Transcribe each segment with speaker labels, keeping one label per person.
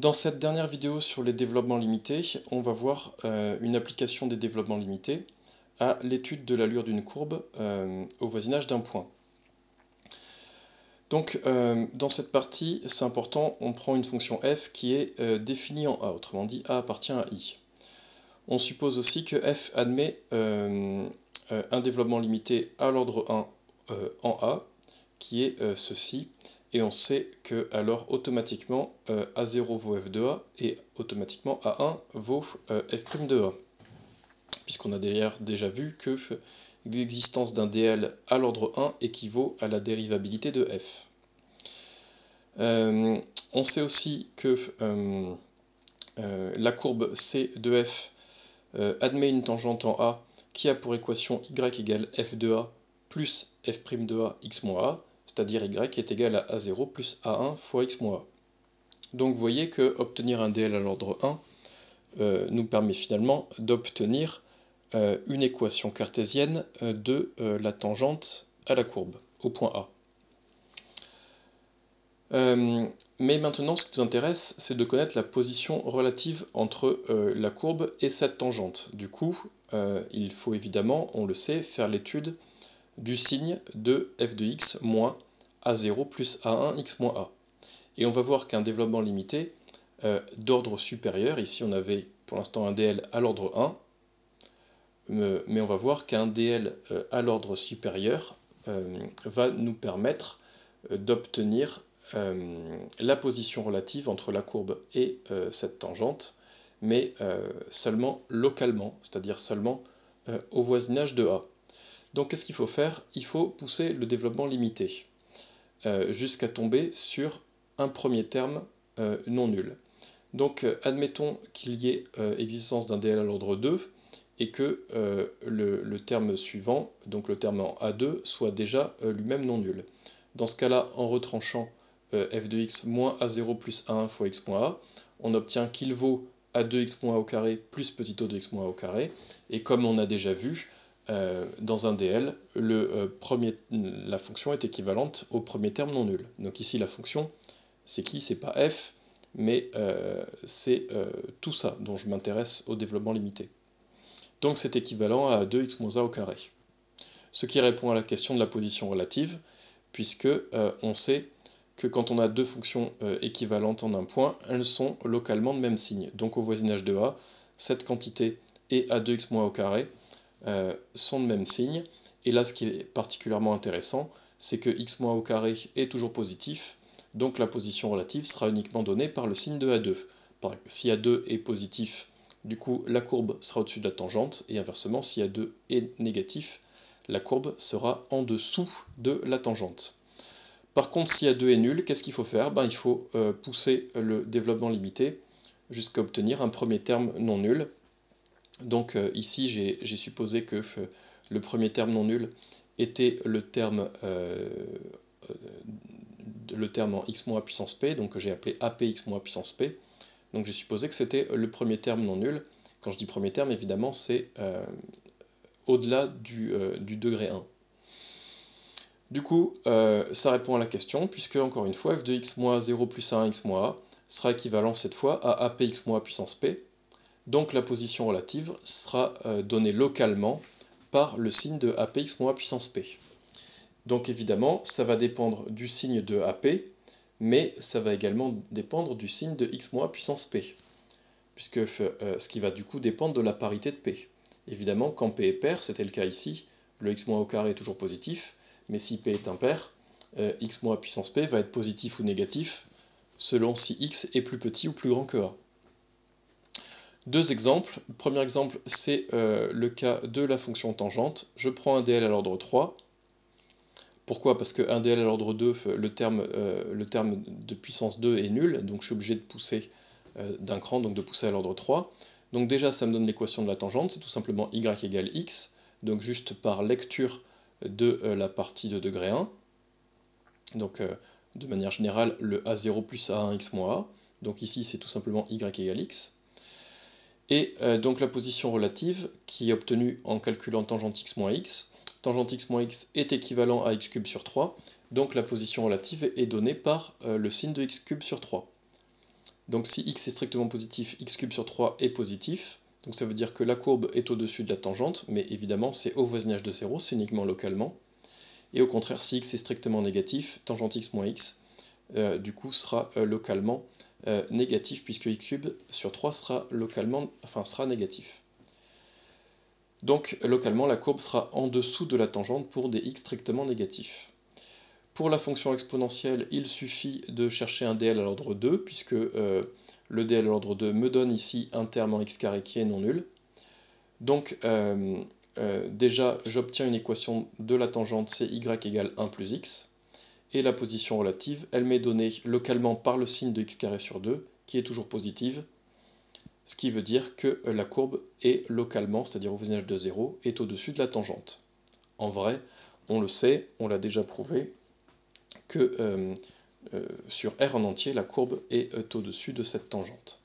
Speaker 1: Dans cette dernière vidéo sur les développements limités, on va voir une application des développements limités à l'étude de l'allure d'une courbe au voisinage d'un point. Donc dans cette partie, c'est important, on prend une fonction f qui est définie en a, autrement dit a appartient à i. On suppose aussi que f admet un développement limité à l'ordre 1 en a, qui est ceci, et on sait que alors automatiquement A0 vaut f de a, et automatiquement A1 vaut f' de a. Puisqu'on a d'ailleurs déjà vu que l'existence d'un DL à l'ordre 1 équivaut à la dérivabilité de f. On sait aussi que la courbe C de f admet une tangente en A qui a pour équation y égale f de a plus f' de a x moins a, c'est-à-dire y est égal à a0 plus a1 fois x moins a. Donc vous voyez que obtenir un DL à l'ordre 1 nous permet finalement d'obtenir une équation cartésienne de la tangente à la courbe, au point A. Mais maintenant, ce qui nous intéresse, c'est de connaître la position relative entre la courbe et cette tangente. Du coup, il faut évidemment, on le sait, faire l'étude du signe de f de x moins a0 plus a1 x moins a. Et on va voir qu'un développement limité d'ordre supérieur, ici on avait pour l'instant un DL à l'ordre 1, mais on va voir qu'un DL à l'ordre supérieur va nous permettre d'obtenir la position relative entre la courbe et cette tangente, mais seulement localement, c'est-à-dire seulement au voisinage de A. Donc qu'est-ce qu'il faut faire? Il faut pousser le développement limité jusqu'à tomber sur un premier terme non nul. Donc admettons qu'il y ait existence d'un DL à l'ordre 2 et que le terme suivant, donc le terme en A2, soit déjà lui-même non nul. Dans ce cas-là, en retranchant f de x moins a0 plus a1 fois x moins a, on obtient qu'il vaut a2x moins a au carré plus petit o de x moins a au carré, et comme on a déjà vu, dans un DL, la fonction est équivalente au premier terme non nul. Donc ici la fonction, c'est qui? C'est pas f, mais c'est tout ça dont je m'intéresse au développement limité. Donc c'est équivalent à 2x moins a au carré. Ce qui répond à la question de la position relative, puisque on sait que quand on a deux fonctions équivalentes en un point, elles sont localement de même signe. Donc au voisinage de A, cette quantité et a2x moins a au carré sont de même signe. Et là, ce qui est particulièrement intéressant, c'est que x moins a au carré est toujours positif, donc la position relative sera uniquement donnée par le signe de A2. Si A2 est positif, du coup la courbe sera au-dessus de la tangente, et inversement, si A2 est négatif, la courbe sera en dessous de la tangente. Par contre, si A2 est nul, qu'est-ce qu'il faut faire? Il faut pousser le développement limité jusqu'à obtenir un premier terme non nul. Donc ici, j'ai supposé que le premier terme non nul était le terme en x moins puissance p, donc que j'ai appelé ap x moins puissance p. Donc j'ai supposé que c'était le premier terme non nul. Quand je dis premier terme, évidemment, c'est au-delà du degré 1. Du coup, ça répond à la question, puisque, encore une fois, f de x moins 0 plus 1 x moins a sera équivalent cette fois à ap x moins puissance p. Donc la position relative sera donnée localement par le signe de apx moins puissance p. Donc évidemment, ça va dépendre du signe de ap, mais ça va également dépendre du signe de x moins puissance p, puisque ce qui va du coup dépendre de la parité de p. Évidemment, quand p est pair, c'était le cas ici, le x moins au carré est toujours positif, mais si p est impair, x moins puissance p va être positif ou négatif, selon si x est plus petit ou plus grand que a. Deux exemples. Le premier exemple, c'est le cas de la fonction tangente. Je prends un DL à l'ordre 3. Pourquoi? Parce qu'un DL à l'ordre 2, le terme de puissance 2 est nul, donc je suis obligé de pousser d'un cran, donc de pousser à l'ordre 3. Donc déjà, ça me donne l'équation de la tangente, c'est tout simplement y égale x, donc juste par lecture de la partie de degré 1. Donc de manière générale, le a0 plus a1 x moins a. Donc ici, c'est tout simplement y égale x. Et donc la position relative, qui est obtenue en calculant tangente x moins x, tangente x moins x est équivalent à x cube sur 3, donc la position relative est donnée par le signe de x cube sur 3. Donc si x est strictement positif, x cube sur 3 est positif. Donc ça veut dire que la courbe est au-dessus de la tangente, mais évidemment c'est au voisinage de 0, c'est uniquement localement. Et au contraire, si x est strictement négatif, tangente x moins x, du coup sera localement négatif, puisque x cube sur 3 sera sera négatif. Donc localement, la courbe sera en dessous de la tangente pour des x strictement négatifs. Pour la fonction exponentielle, il suffit de chercher un dl à l'ordre 2, puisque le dl à l'ordre 2 me donne ici un terme en x carré qui est non nul. Donc déjà, j'obtiens une équation de la tangente, c'est y égale 1 plus x. Et la position relative, elle m'est donnée localement par le signe de x carré sur 2, qui est toujours positive, ce qui veut dire que la courbe est localement, c'est-à-dire au voisinage de 0, est au-dessus de la tangente. En vrai, on le sait, on l'a déjà prouvé, que sur R en entier, la courbe est au-dessus de cette tangente.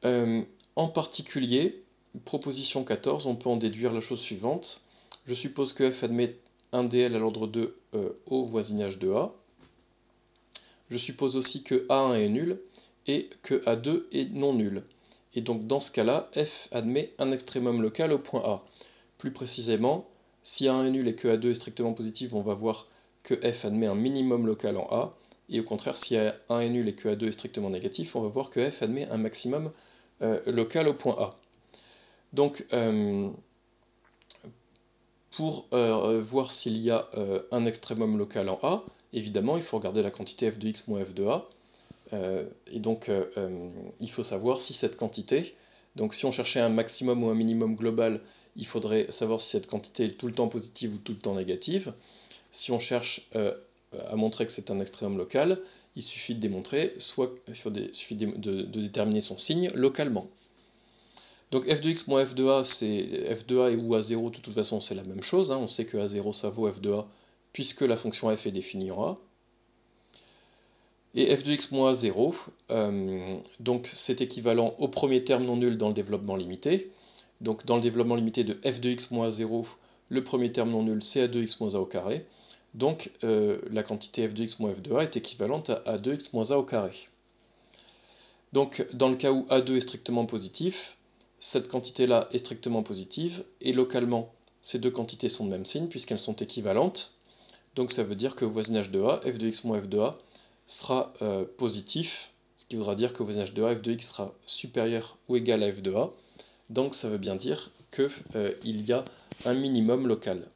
Speaker 1: En particulier, proposition 14, on peut en déduire la chose suivante. Je suppose que f admet un dl à l'ordre 2 au voisinage de A. Je suppose aussi que A1 est nul et que A2 est non nul. Et donc dans ce cas-là, f admet un extrémum local au point A. Plus précisément, si A1 est nul et que A2 est strictement positif, on va voir que f admet un minimum local en A. Et au contraire, si A1 est nul et que A2 est strictement négatif, on va voir que f admet un maximum local au point A. Donc, pour voir s'il y a un extrémum local en A, évidemment, il faut regarder la quantité f de x moins f de A. Et donc, il faut savoir si cette quantité, donc si on cherchait un maximum ou un minimum global, il faudrait savoir si cette quantité est tout le temps positive ou tout le temps négative. Si on cherche à montrer que c'est un extrémum local, il suffit de démontrer, il suffit de déterminer son signe localement. Donc f de x moins f de a, c'est f de a ou a0, de toute façon c'est la même chose, hein. On sait que a0 ça vaut f de a, puisque la fonction f est définie en a. Et f de x moins a0, donc c'est équivalent au premier terme non nul dans le développement limité. Donc dans le développement limité de f de x moins a0, le premier terme non nul c'est a2x moins a au carré. Donc la quantité f de x moins f de a est équivalente à a2x moins a au carré. Donc dans le cas où a2 est strictement positif, cette quantité-là est strictement positive, et localement, ces deux quantités sont de même signe, puisqu'elles sont équivalentes. Donc ça veut dire que au voisinage de A, f de x moins f de A sera positif, ce qui voudra dire qu'au voisinage de A, f de x sera supérieur ou égal à f de A. Donc ça veut bien dire qu'il y a un minimum local.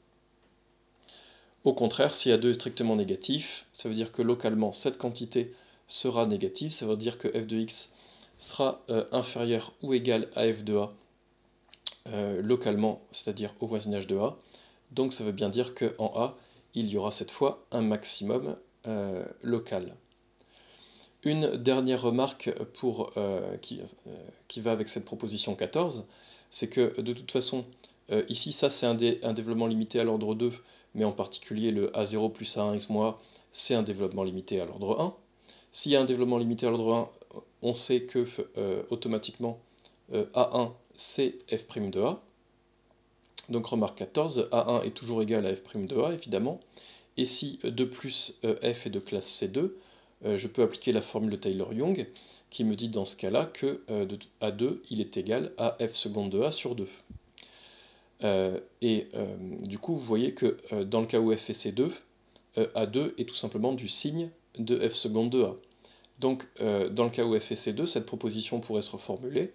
Speaker 1: Au contraire, si A2 est strictement négatif, ça veut dire que localement, cette quantité sera négative, ça veut dire que f de x sera inférieur ou égal à f de a localement, c'est-à-dire au voisinage de a. Donc ça veut bien dire qu'en A, il y aura cette fois un maximum local. Une dernière remarque qui va avec cette proposition 14, c'est que de toute façon, ici ça c'est un développement limité à l'ordre 2, mais en particulier le A0 plus A1 x moins A, c'est un développement limité à l'ordre 1. S'il y a un développement limité à l'ordre 1, on sait que automatiquement A1 c'est f' de A. Donc remarque 14, A1 est toujours égal à f' de A évidemment. Et si de plus f est de classe C2, je peux appliquer la formule de Taylor-Young qui me dit dans ce cas-là que A2 il est égal à f seconde de A sur 2. Du coup, vous voyez que dans le cas où f est C2, A2 est tout simplement du signe de f seconde de A. Donc, dans le cas où f est C2, cette proposition pourrait se reformuler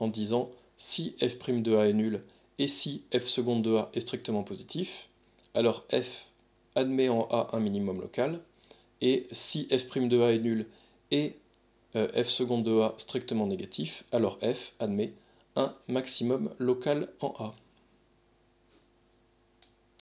Speaker 1: en disant si f' de A est nul et si f seconde de A est strictement positif, alors f admet en A un minimum local, et si f' de A est nul et f seconde de A strictement négatif, alors f admet un maximum local en A.